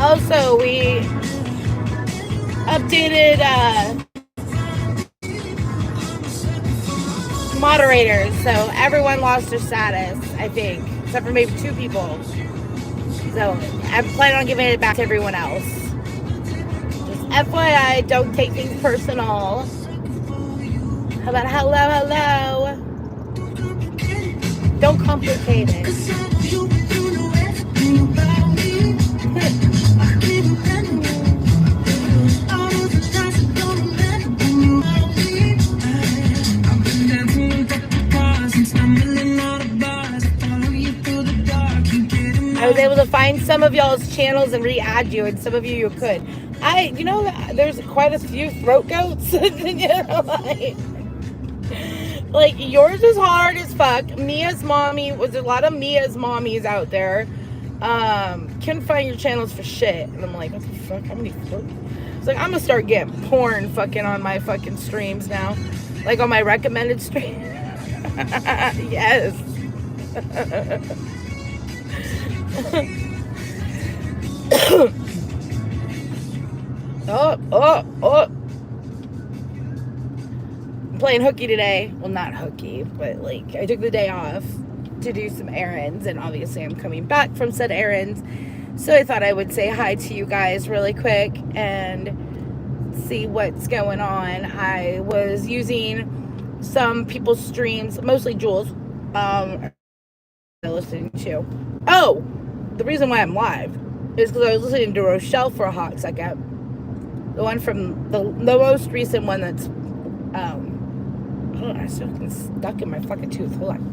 Also, we updated moderators, so everyone lost their status, I think, except for maybe 2 people. So I'm planning on giving it back to everyone else. Just FYI, don't take things personal. How about hello? Don't complicate it. I was able to find some of y'all's channels and re-add you, and some of you could. There's quite a few throat goats. Like yours is hard as fuck. Mia's mommy was a lot of Mia's mommies out there. Couldn't find your channels for shit, and I'm like, what the fuck? How many throat? It's like I'm gonna start getting porn fucking on my fucking streams now, like on my recommended stream. Yes. Oh. I'm playing hooky today. Well, not hooky, but like I took the day off to do some errands, and obviously I'm coming back from said errands. So I thought I would say hi to you guys really quick and see what's going on. I was using some people's streams, mostly Jules, listening to. Oh, the reason why I'm live is because I was listening to Rochelle for a hot second. The one from the most recent one that's I still get stuck in my fucking tooth. Hold on.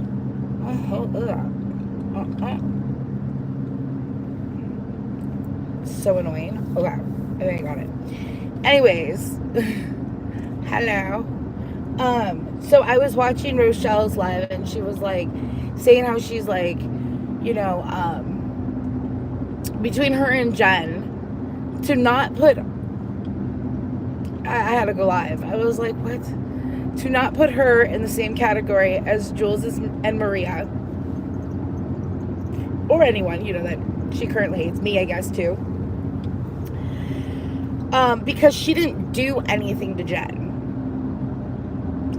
So annoying. Okay, I think I got it. Anyways, hello. So I was watching Rochelle's live, and she was like saying how she's like, between her and Jen, to not put. I had to go live. I was like, what? To not put her in the same category as Jules and Maria, or anyone that she currently hates. Me, I guess, too. Because she didn't do anything to Jen.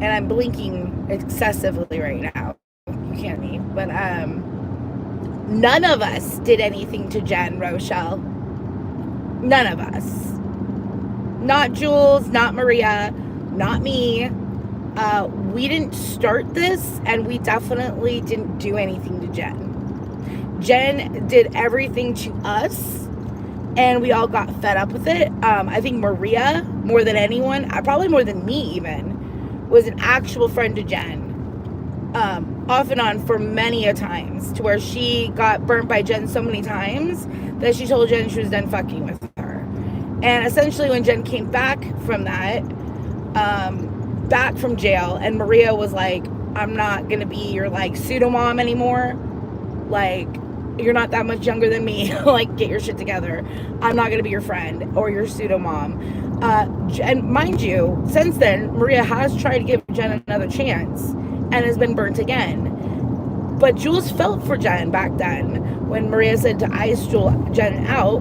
And I'm blinking excessively right now. You can't me. But none of us did anything to Jen, Rochelle. None of us. Not Jules, not Maria, not me. We didn't start this, and we definitely didn't do anything to Jen. Jen did everything to us, and we all got fed up with it. I think Maria, more than anyone, probably more than me even, was an actual friend to Jen. Off and on for many a times, to where she got burnt by Jen so many times that she told Jen she was done fucking with her. And essentially when Jen came back from that, back from jail, and Maria was like, I'm not gonna be your like pseudo mom anymore, like you're not that much younger than me, like get your shit together, I'm not gonna be your friend or your pseudo mom. And mind you, since then Maria has tried to give Jen another chance and has been burnt again. But Jules felt for Jen back then when Maria said to ice Jen out,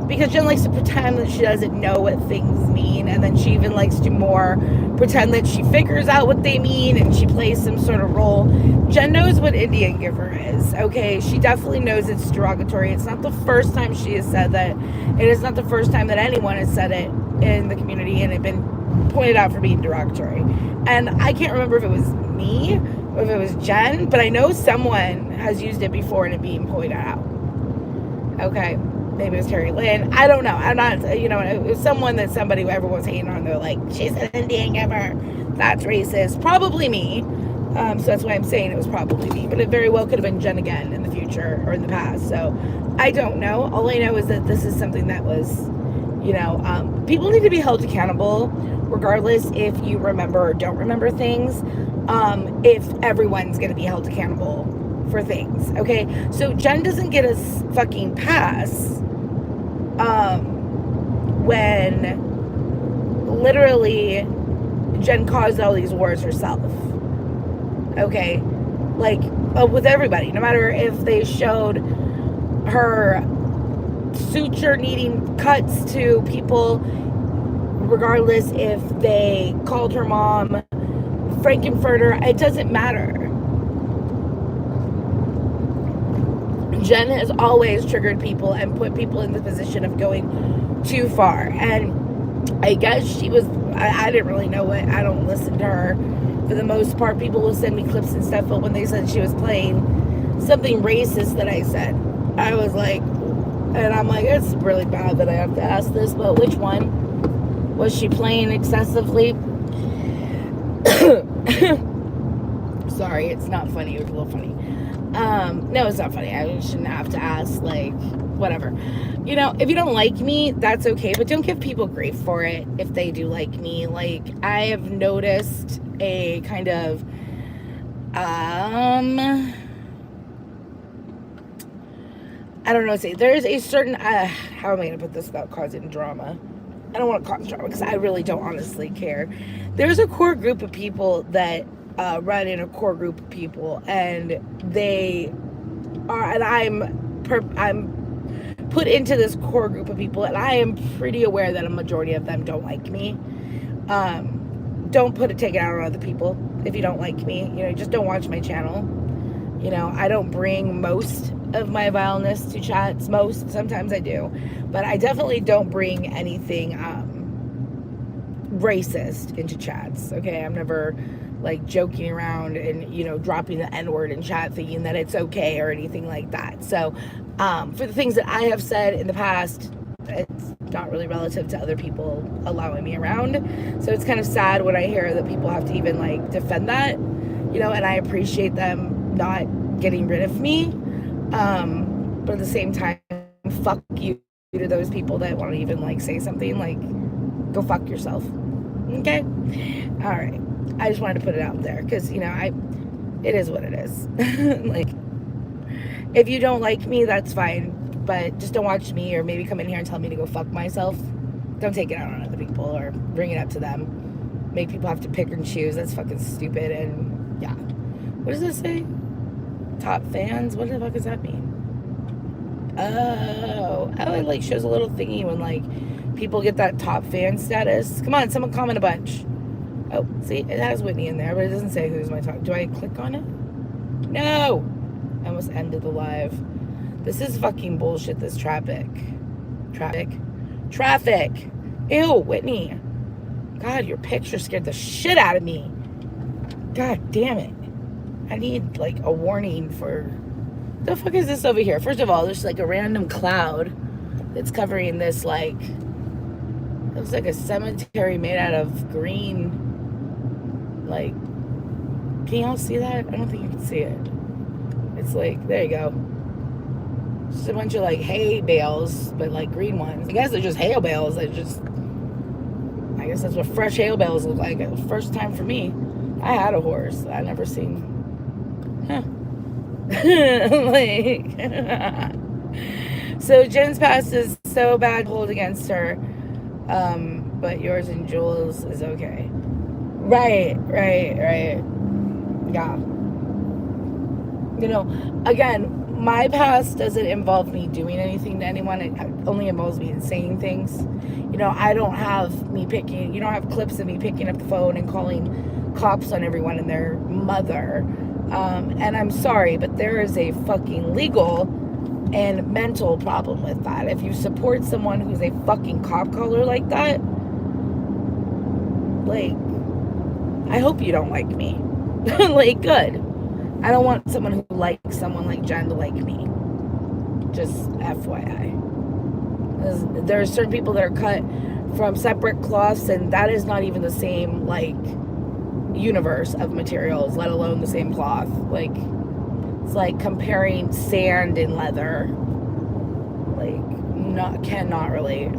Because Jen likes to pretend that she doesn't know what things mean, and then she even likes to more pretend that she figures out what they mean, and she plays some sort of role. Jen knows what Indian giver is, okay? She definitely knows it's derogatory. It's not the first time she has said that. It is not the first time that anyone has said it in the community, and it's been pointed out for being derogatory. And I can't remember if it was me or if it was Jen, but I know someone has used it before and it being pointed out. Okay, maybe it was Terry Lynn. I don't know. I'm not, it was someone that everyone was hating on. They're like, she's an Indian giver. That's racist. Probably me. So that's why I'm saying it was probably me. But it very well could have been Jen again in the future or in the past. So I don't know. All I know is that this is something that was, people need to be held accountable, regardless if you remember or don't remember things. If everyone's going to be held accountable for things, okay? So Jen doesn't get a fucking pass when literally Jen caused all these wars herself, okay? Like, with everybody, no matter if they showed her suture needing cuts to people, regardless if they called her mom Frankenfurter, it doesn't matter. Jen has always triggered people and put people in the position of going too far. And I guess I didn't really know it. I don't listen to her. For the most part, people will send me clips and stuff, but when they said she was playing something racist that I said, I was like, and I'm like, it's really bad that I have to ask this, but which one? Was she playing excessively? Sorry, it's not funny. It was a little funny. No, it's not funny. I shouldn't have to ask, like, whatever. If you don't like me, that's okay, but don't give people grief for it if they do like me. Like, I have noticed a kind of, I don't know what to say. There's a certain, how am I going to put this without causing drama? I don't want to cause drama because I really don't honestly care. There's a core group of people that run in a core group of people, and they are, and I'm put into this core group of people, and I am pretty aware that a majority of them don't like me. Don't take it out on other people if you don't like me. Just don't watch my channel. I don't bring most of my vileness to chats. Sometimes I do, but I definitely don't bring anything racist into chats. Okay, I'm never like joking around and dropping the N-word in chat thinking that it's okay or anything like that. So for the things that I have said in the past, it's not really relative to other people allowing me around. So it's kind of sad when I hear that people have to even like defend that, and I appreciate them not getting rid of me. But at the same time, fuck you to those people that want to even like say something. Like, go fuck yourself. Okay? All right. I just wanted to put it out there because, it is what it is. Like, if you don't like me, that's fine. But just don't watch me, or maybe come in here and tell me to go fuck myself. Don't take it out on other people or bring it up to them. Make people have to pick and choose. That's fucking stupid. And yeah. What does this say? Top fans? What the fuck does that mean? Oh, it like shows a little thingy when like people get that top fan status. Come on, someone comment a bunch. Oh, see, it has Whitney in there, but it doesn't say who's my top. Do I click on it? No! I almost ended the live. This is fucking bullshit, this traffic. Traffic! Ew, Whitney. God, your picture scared the shit out of me. God damn it. I need, like, a warning for... The fuck is this over here? First of all, there's, like, a random cloud that's covering this, like... It looks like a cemetery made out of green... Like... Can y'all see that? I don't think you can see it. It's like... There you go. Just a bunch of, like, hay bales, but, like, green ones. I guess they're just hay bales. They just... I guess that's what fresh hay bales look like. It was the first time for me. I had a horse. I never seen... Huh. Like... So, Jen's past is so bad hold against her. But yours and Jules is okay. Right. Yeah. Again, my past doesn't involve me doing anything to anyone. It only involves me in saying things. You know, I don't have you don't have clips of me picking up the phone and calling cops on everyone and their mother. And I'm sorry, but there is a fucking legal and mental problem with that. If you support someone who's a fucking cop caller like that, like, I hope you don't like me. Like, good. I don't want someone who likes someone like Jen to like me. Just FYI. There are certain people that are cut from separate cloths, and that is not even the same, like, universe of materials, let alone the same cloth. Like, it's like comparing sand and leather. Like, cannot relate.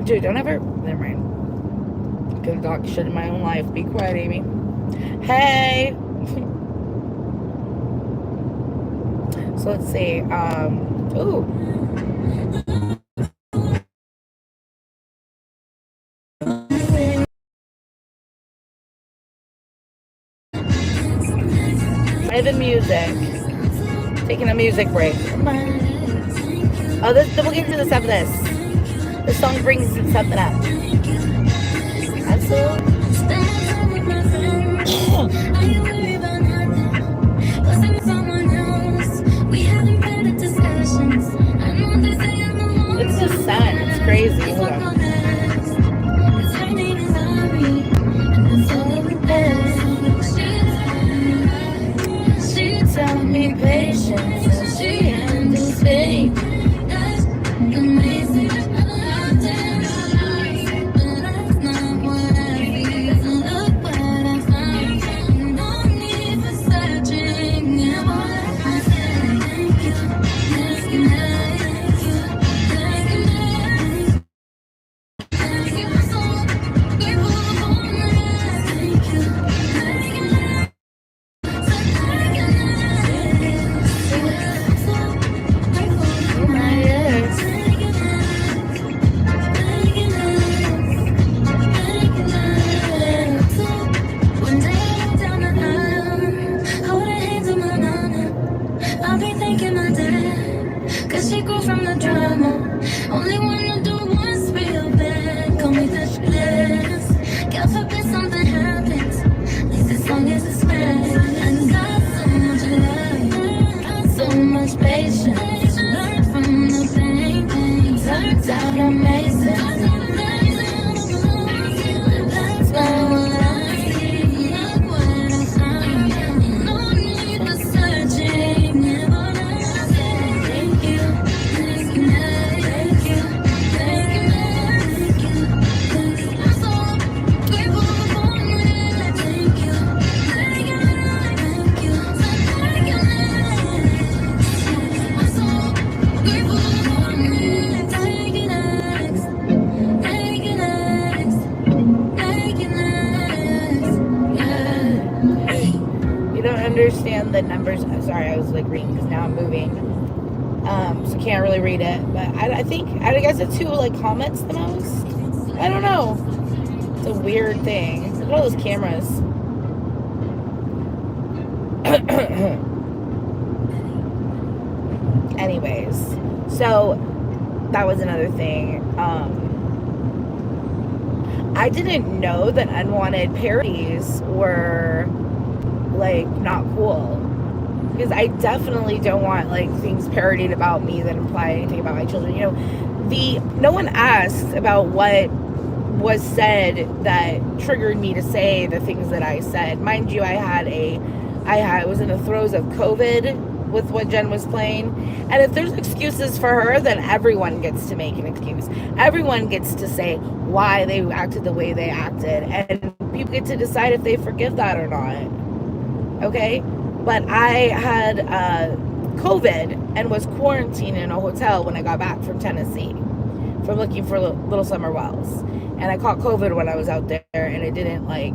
Dude, don't ever... Never mind. I'm gonna talk shit in my own life. Be quiet, Amy. Hey! So let's see. Ooh. Play the music. Taking a music break. Oh, we'll get into this after this. This song brings something up. Absolutely. It's the sun. It's crazy. Hold on. She taught me patience and she understands. Understand the numbers. Sorry, I was like reading because now I'm moving, so can't really read it. But I guess it's who like comments the most. I don't know. It's a weird thing. Look at all those cameras. Anyways, so that was another thing. I didn't know that unwanted parodies were like not cool, because I definitely don't want like things parodied about me that imply anything about my children. You know, no one asked about what was said that triggered me to say the things that I said. Mind you, I was in the throes of COVID with what Jen was playing, and if there's excuses for her, then everyone gets to make an excuse. Everyone gets to say why they acted the way they acted, and people get to decide if they forgive that or not. Okay, but I had COVID and was quarantined in a hotel when I got back from Tennessee from looking for Little Summer Wells, and I caught COVID when I was out there, and it didn't like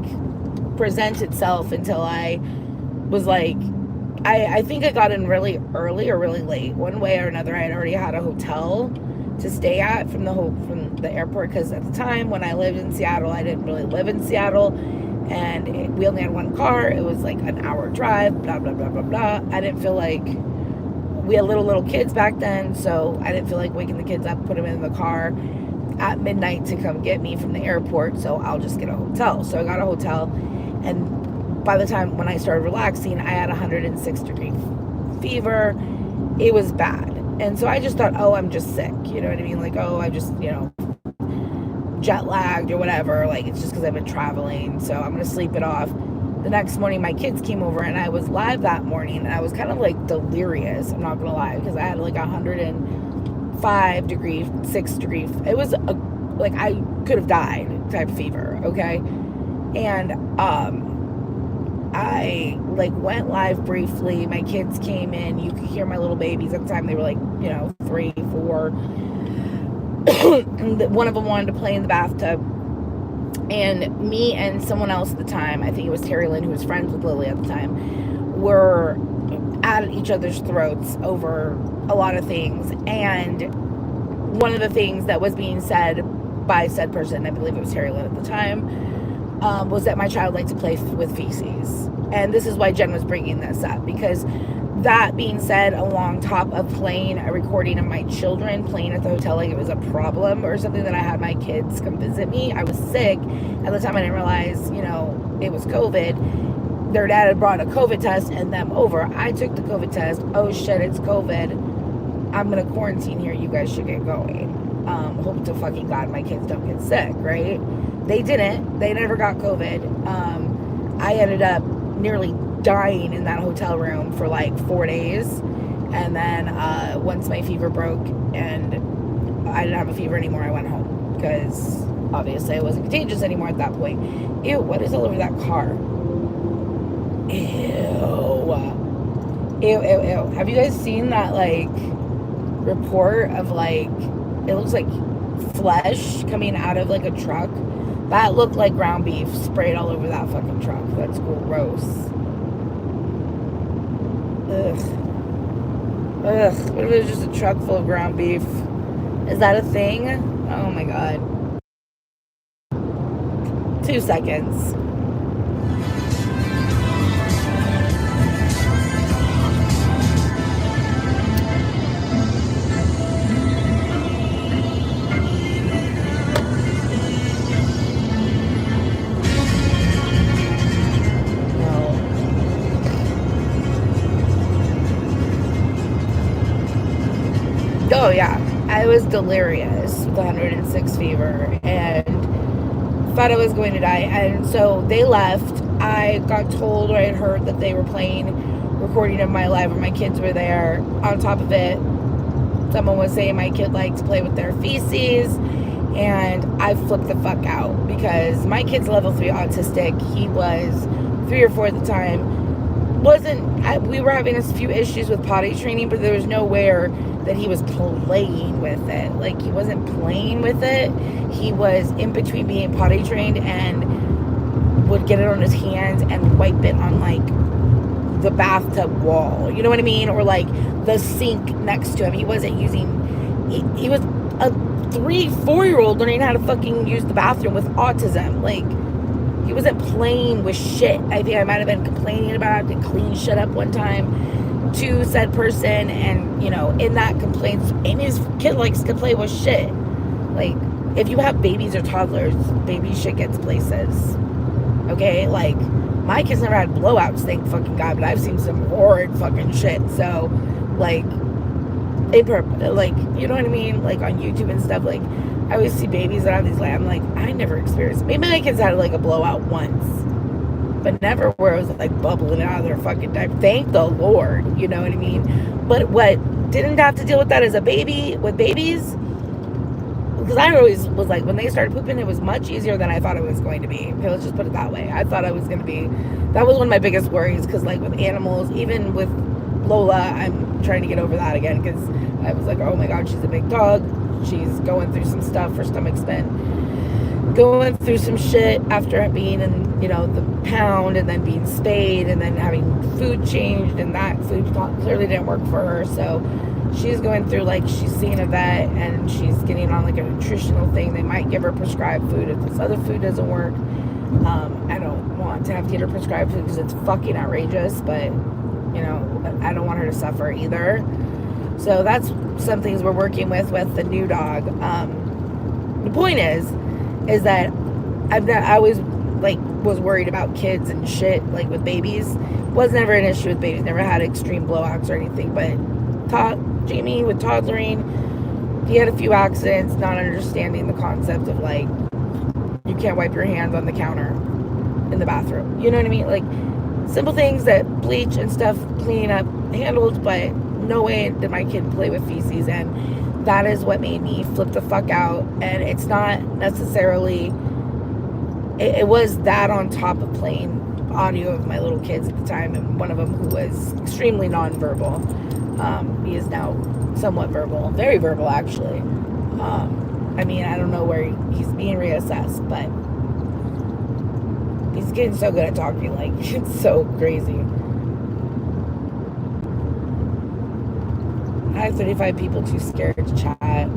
present itself until I was like, I think I got in really early or really late. One way or another, I had already had a hotel to stay at from the airport, because at the time when I lived in Seattle, I didn't really live in Seattle, and we only had one car. It was like an hour drive, blah blah blah blah blah. I didn't feel like, we had little kids back then, so I didn't feel like waking the kids up, put them in the car at midnight to come get me from the airport, so I'll just get a hotel. So I got a hotel, and by the time when I started relaxing, I had 106-degree fever. It was bad. And so I just thought, oh, I'm just sick. You know what I mean? Like, oh, I just, jet lagged or whatever. Like, it's just because I've been traveling. So I'm going to sleep it off. The next morning, my kids came over, and I was live that morning. And I was kind of like delirious. I'm not going to lie. Because I had like 105-degree, 6-degree. It was like I could have died type of fever. Okay. And, I like went live briefly. My kids came in. You could hear my little babies at the time. They were like, 3, 4. And one of them wanted to play in the bathtub. And me and someone else at the time, I think it was Terry Lynn, who was friends with Lily at the time, were at each other's throats over a lot of things. And one of the things that was being said by said person, I believe it was Terry Lynn at the time, was that my child liked to play with feces. And this is why Jen was bringing this up, because that being said, along top of playing a recording of my children playing at the hotel like it was a problem or something, that I had my kids come visit me. I was sick. At the time, I didn't realize, it was COVID. Their dad had brought a COVID test and them over. I took the COVID test. Oh shit, it's COVID. I'm going to quarantine here. You guys should get going. Hope to fucking God my kids don't get sick, right? They didn't. They never got COVID. I ended up nearly dying in that hotel room for like 4 days. And then once my fever broke and I didn't have a fever anymore, I went home. Because obviously I wasn't contagious anymore at that point. Ew, what is all over that car? Ew. Ew, ew, ew. Have you guys seen that, like, report of, like, it looks like flesh coming out of, like, a truck? That looked like ground beef sprayed all over that fucking truck. That's gross. Ugh. Ugh. What if it was just a truck full of ground beef? Is that a thing? Oh my God. 2 seconds. Oh yeah, I was delirious with 106 fever and thought I was going to die. And so they left. I got told, or I had heard that they were playing recording of my live when my kids were there. On top of it, someone was saying my kid liked to play with their feces, and I flipped the fuck out because my kid's level 3 autistic. He was 3 or 4 at the time. We were having a few issues with potty training, but there was nowhere that he was playing with it. Like, he wasn't playing with it. He was in between being potty trained and would get it on his hands and wipe it on, like, the bathtub wall. You know what I mean? Or, like, the sink next to him. He wasn't using... He was a 3-4-year-old learning how to fucking use the bathroom with autism. Like, he wasn't playing with shit. I think I might have been complaining about it to clean shit up one time to said person, and in that complaints, and his kid likes to play with shit. Like, if you have babies or toddlers, baby shit gets places. Okay, like, my kids never had blowouts, thank fucking God, but I've seen some horrid fucking shit. So, like, you know what I mean? Like, on YouTube and stuff, like, I always see babies that have these, like, I'm like, I never experienced. Maybe my kids had, like, a blowout once, but never where it was, like, bubbling out of their fucking diaper. Thank the Lord, you know what I mean? But what didn't have to deal with that as a baby, with babies, because I always was like, when they started pooping, it was much easier than I thought it was going to be. Okay, let's just put it that way. I thought I was going to be, that was one of my biggest worries, because, like, with animals, even with Lola, I'm trying to get over that again, because I was like, oh my God, she's a big dog. She's going through some stuff. Her stomach's been going through some shit after being in, the pound, and then being spayed, and then having food changed, and that food clearly didn't work for her. So she's going through, like, she's seeing a vet and she's getting on like a nutritional thing. They might give her prescribed food if this other food doesn't work. I don't want to have to get her prescribed food because it's fucking outrageous, but you know, I don't want her to suffer either. So that's some things we're working with the new dog. The point is that I always like was worried about kids and shit, like with babies. Was never an issue with babies. Never had extreme blowouts or anything. But Jamie with toddlering, he had a few accidents, not understanding the concept of like you can't wipe your hands on the counter in the bathroom. You know what I mean? Like simple things that bleach and stuff, cleaning up, handled, but no way did my kid play with feces, and that is what made me flip the fuck out. And it's not necessarily, it was that on top of playing audio of my little kids at the time, and one of them who was extremely nonverbal. He is now somewhat verbal, very verbal actually. I mean, I don't know where he's being reassessed, but he's getting so good at talking, like, it's so crazy. I have 35 people too scared to chat.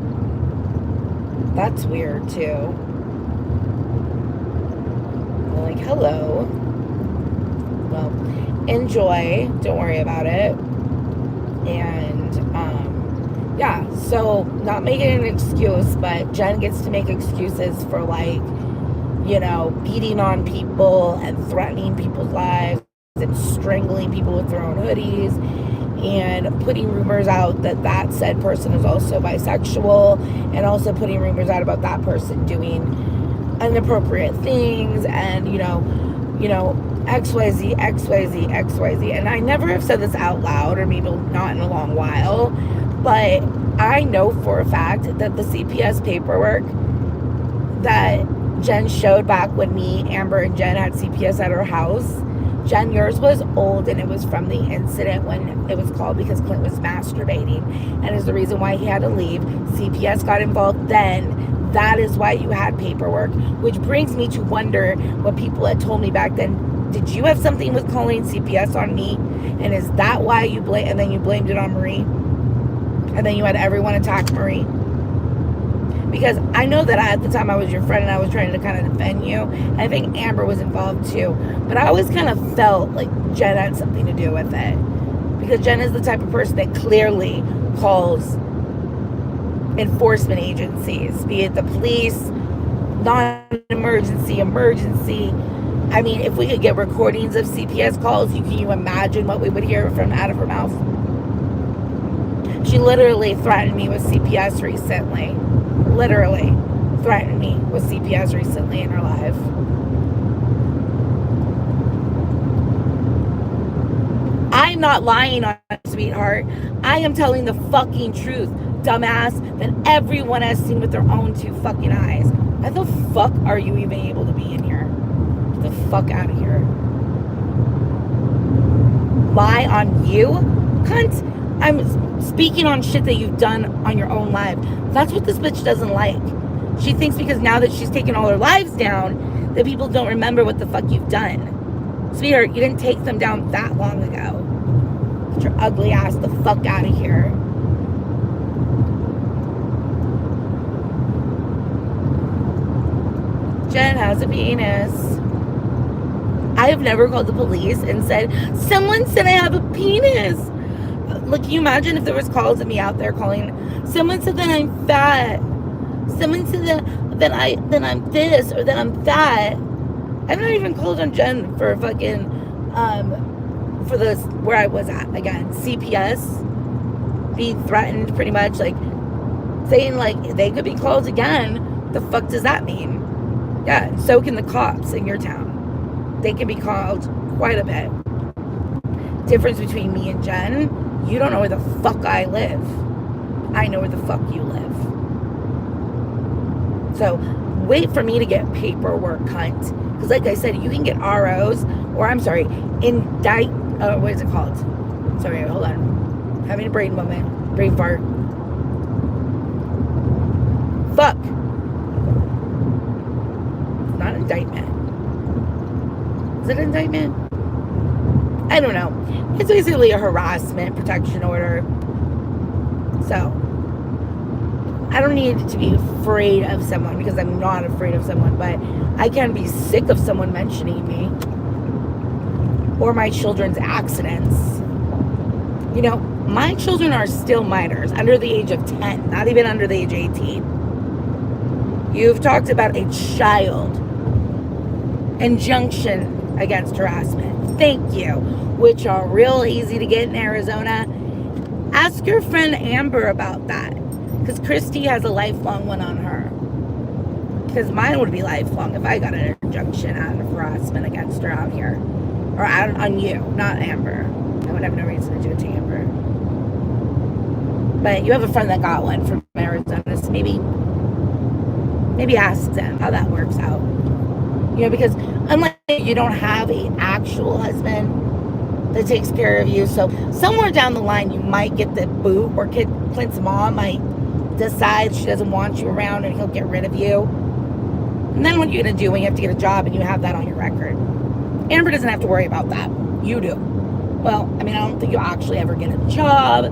That's weird too. I'm like, hello. Well, enjoy. Don't worry about it. And yeah, so not making an excuse, but Jen gets to make excuses for, like, you know, beating on people and threatening people's lives and strangling people with their own hoodies, and putting rumors out that said person is also bisexual, and also putting rumors out about that person doing inappropriate things, and you know XYZ, XYZ, XYZ. And I never have said this out loud, or maybe not in a long while, but I know for a fact that the CPS paperwork that Jen showed back when me, Amber, and Jen had CPS at her house, Jen, yours was old, and it was from the incident when it was called because Clint was masturbating, and is the reason why he had to leave. CPS got involved then. That is why you had paperwork, which brings me to wonder what people had told me back then. Did you have something with calling CPS on me? And is that why you and then you blamed it on Marie? And then you had everyone attack Marie? Because I know that at the time I was your friend and I was trying to kind of defend you. I think Amber was involved too. But I always kind of felt like Jen had something to do with it. Because Jen is the type of person that clearly calls enforcement agencies, be it the police, non-emergency, emergency. I mean, if we could get recordings of CPS calls, can you imagine what we would hear out of her mouth? She literally threatened me with CPS recently. Literally threatened me with CPS recently in her life. I'm not lying on sweetheart. I am telling the fucking truth, dumbass, that everyone has seen with their own two fucking eyes. Why the fuck are you even able to be in here? Get the fuck out of here. Lie on you? Cunt. I'm speaking on shit that you've done on your own life. That's what this bitch doesn't like. She thinks because now that she's taken all her lives down, that people don't remember what the fuck you've done. Sweetheart, you didn't take them down that long ago. Get your ugly ass the fuck out of here. Jen has a penis. I have never called the police and said, someone said I have a penis. Like, can you imagine if there was calls of me out there calling, someone said that I'm fat. Someone said that I'm this or that I'm that. I've not even called on Jen for fucking, for this, where I was at, again, CPS, being threatened pretty much, like, saying, like, they could be called again. What the fuck does that mean? Yeah, so can the cops in your town. They can be called quite a bit. Difference between me and Jen, you don't know where the fuck I live. I know where the fuck you live. So wait for me to get paperwork, cunt. Because like I said, you can get ROs, or I'm sorry, what is it called? Sorry, hold on. Having a brain moment. Brain fart. Fuck. It's not indictment. Is it indictment? I don't know. It's basically a harassment protection order. So I don't need to be afraid of someone, because I'm not afraid of someone, but I can be sick of someone mentioning me or my children's accidents. You know, my children are still minors, under the age of 10, not even under the age of 18. You've talked about a child. Injunction against harassment. Thank you. Which are real easy to get in Arizona. Ask your friend Amber about that, because Christy has a lifelong one on her. Because mine would be lifelong if I got an injunction out of harassment against her out here. Or on you, not Amber. I would have no reason to do it to Amber. But you have a friend that got one from Arizona, so maybe ask them how that works out. You know, because unless you don't have an actual husband that takes care of you, so somewhere down the line you might get the boot, or Clint's mom might decide she doesn't want you around and he'll get rid of you. And then what are you going to do when you have to get a job and you have that on your record? Amber doesn't have to worry about that. You do. Well, I mean, I don't think you'll actually ever get a job.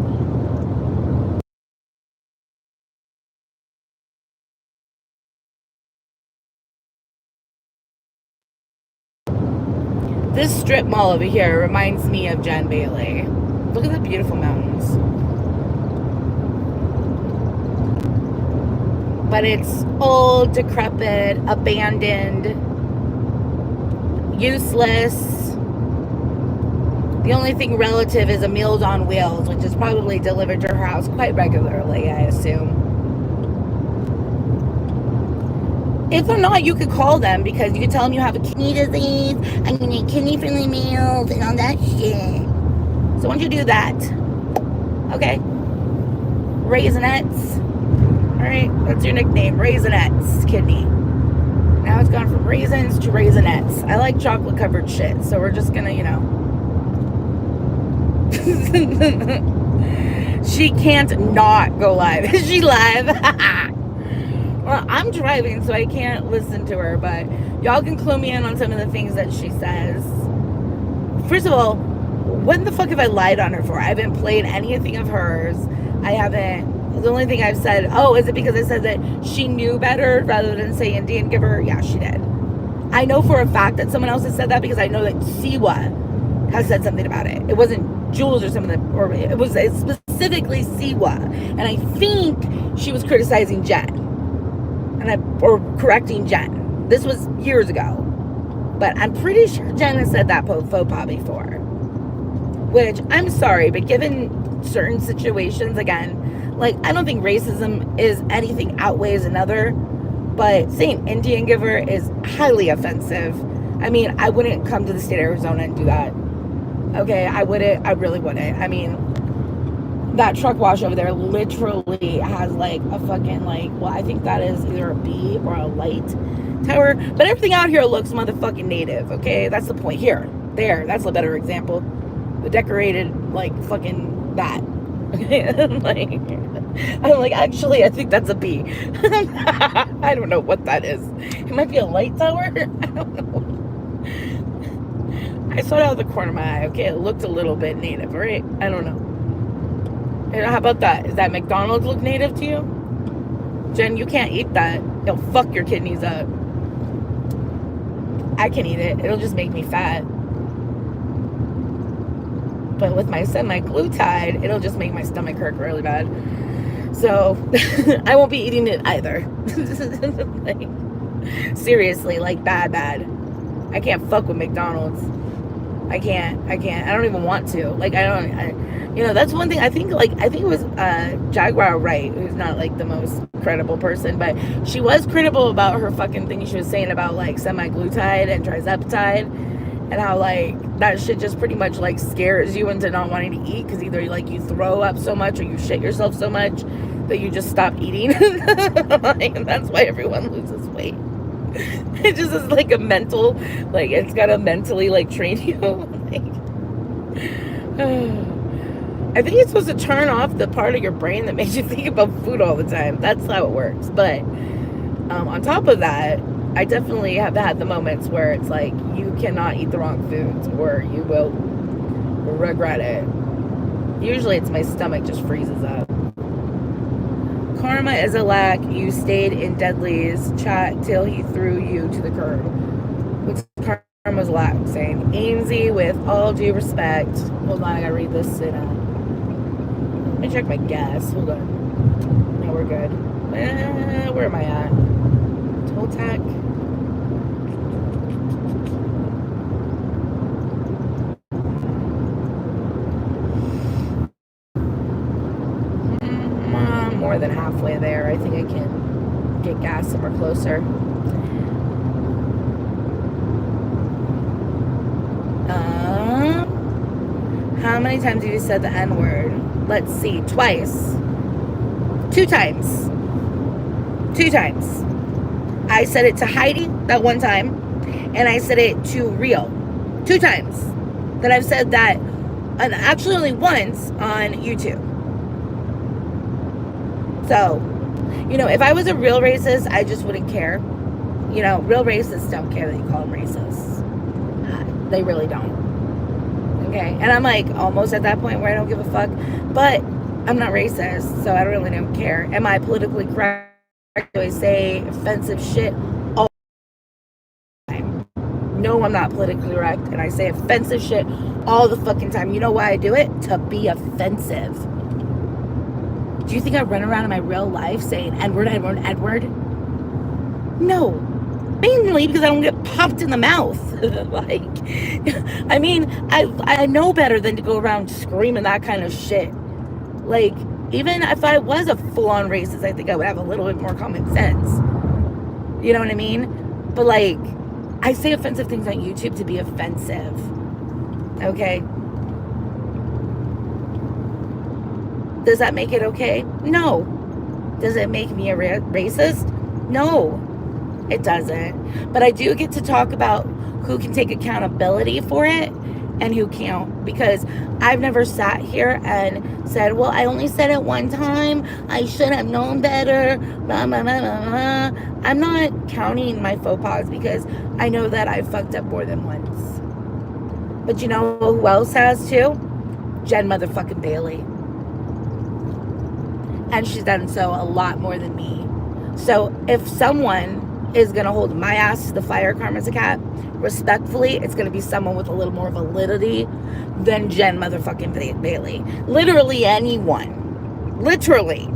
This strip mall over here reminds me of Jen Bailey. Look at the beautiful mountains. But it's old, decrepit, abandoned, useless. The only thing relative is a Meals on Wheels, which is probably delivered to her house quite regularly, I assume. If they're not, you could call them, because you could tell them you have a kidney disease and you need kidney-friendly meals and all that shit. So why don't you do that? Okay? Raisinets. Alright, that's your nickname. Raisinets, kidney. Now it's gone from raisins to raisinets. I like chocolate-covered shit, so we're just gonna, you know. She can't not go live. Is she live? Well, I'm driving, so I can't listen to her, but y'all can clue me in on some of the things that she says. First of all, what the fuck have I lied on her for? I haven't played anything of hers. I haven't. The only thing I've said, oh, is it because I said that she knew better rather than say Indian giver? Yeah, she did. I know for a fact that someone else has said that, because I know that Siwa has said something about it. It wasn't Jules or something, or it was specifically Siwa. And I think she was criticizing Jen. Or correcting Jen. This was years ago. But I'm pretty sure Jen has said that faux pas before. Which, I'm sorry, but given certain situations, again, like, I don't think racism is anything outweighs another. But saying Indian giver is highly offensive. I mean, I wouldn't come to the state of Arizona and do that. Okay, I wouldn't. I really wouldn't. I mean, that truck wash over there literally has like a fucking well, I think that is either a B or a light tower, but everything out here looks motherfucking native. Okay, that's the point. Here, there, that's a better example. The decorated fucking that. I'm like, actually, I think that's a B. I don't know what that is. It might be a light tower. I don't know. I saw it out of the corner of my eye. Okay, it looked a little bit native, right? I don't know. How about that? Does that McDonald's look native to you? Jen, you can't eat that. It'll fuck your kidneys up. I can eat it. It'll just make me fat. But with my semi-glutide, it'll just make my stomach hurt really bad. So, I won't be eating it either. Seriously, bad. I can't fuck with McDonald's. I can't. I don't even want to. That's one thing. I think it was Jaguar Wright, who's not the most credible person, but she was critical about her fucking thing she was saying about semi-glutide and trizepatide, and how that shit just pretty much scares you into not wanting to eat, because either you throw up so much or you shit yourself so much that you just stop eating. And that's why everyone loses weight. It just is a mental, it's gotta mentally train you. I think it's supposed to turn off the part of your brain that makes you think about food all the time. That's how it works. But on top of that, I definitely have had the moments where it's you cannot eat the wrong foods or you will regret it. Usually it's my stomach just freezes up. Karma is a lack. You stayed in Deadly's chat till he threw you to the curb. What's Karma's lack saying? Amzi, with all due respect. Hold on, I gotta read this in let me check my gas. Hold on. No, we're good. Where am I at? Toltec. More than halfway there. I think I can get gas somewhere closer. How many times have you said the N-word? Let's see. Twice. 2 times. 2 times. I said it to Heidi that one time, and I said it to Rio 2 times. That I've said that, and actually only once on YouTube. So, you know, if I was a real racist, I just wouldn't care. You know, real racists don't care that you call them racists. They really don't. Okay? And I'm like almost at that point where I don't give a fuck. But I'm not racist, so I don't really don't care. Am I politically correct? Do I say offensive shit all the time? No, I'm not politically correct, and I say offensive shit all the fucking time. You know why I do it? To be offensive. Do you think I run around in my real life saying Edward, Edward, Edward? No. Mainly because I don't get popped in the mouth. Like, I mean, I know better than to go around screaming that kind of shit. Like, even if I was a full-on racist, I think I would have a little bit more common sense. You know what I mean? But, like, I say offensive things on YouTube to be offensive. Okay? Does that make it okay? No. Does it make me a racist? No, it doesn't. But I do get to talk about who can take accountability for it and who can't. Because I've never sat here and said, well, I only said it one time. I should have known better. Blah, blah, blah, blah, blah. I'm not counting my faux pas because I know that I've fucked up more than once. But you know who else has too? Jen motherfucking Bailey. And she's done so a lot more than me. So if someone is going to hold my ass to the fire, Karma's a cat, respectfully, it's going to be someone with a little more validity than Jen motherfucking Bailey. Literally anyone. Literally.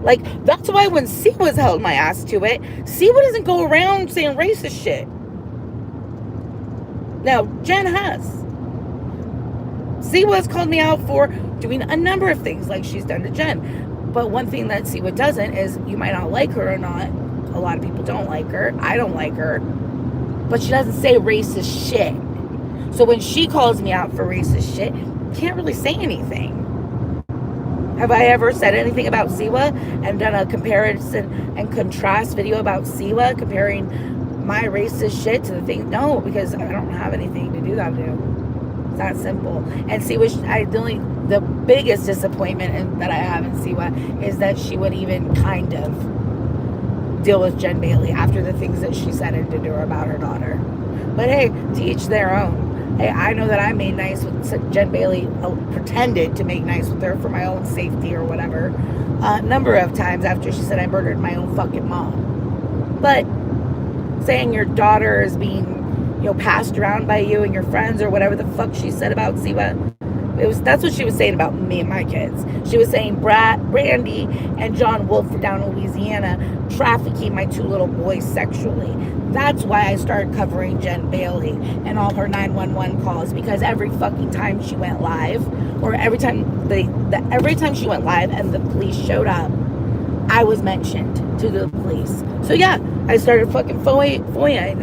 Like, that's why when Siwa's held my ass to it, Siwa doesn't go around saying racist shit. Now, Jen has. Siwa's called me out for doing a number of things like she's done to Jen. But one thing that Siwa doesn't is, you might not like her or not. A lot of people don't like her. I don't like her. But she doesn't say racist shit. So when she calls me out for racist shit, can't really say anything. Have I ever said anything about Siwa and done a comparison and contrast video about Siwa comparing my racist shit to the thing? No, because I don't have anything to do that to. It's that simple. And Siwa, the biggest disappointment that I have in Siwa is that she would even kind of deal with Jen Bailey after the things that she said and did to her about her daughter. But hey, to each their own. Hey, I know that I made nice with Jen Bailey, pretended to make nice with her for my own safety or whatever, a number of times after she said I murdered my own fucking mom. But saying your daughter is being, passed around by you and your friends or whatever the fuck she said about Siwa, that's what she was saying about me and my kids. She was saying Brandy and John Wolf were down in Louisiana trafficking my 2 little boys sexually. That's why I started covering Jen Bailey and all her 911 calls, because every fucking time she went live, or every time she went live and the police showed up, I was mentioned to the police. So yeah, I started fucking FOIA